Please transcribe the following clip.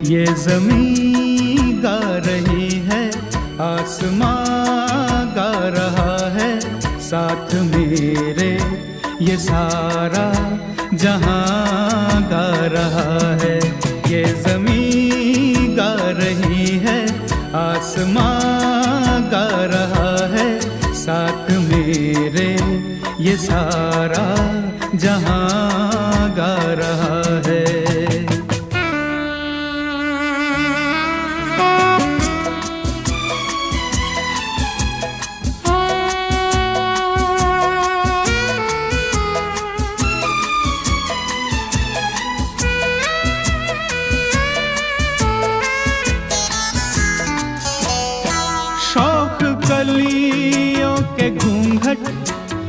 ये ज़मीं गा रही है, आसमां गा रहा है, साथ मेरे ये सारा जहां गा रहा है। ये ज़मीं गा रही है, आसमां गा रहा है, साथ मेरे ये सारा जहां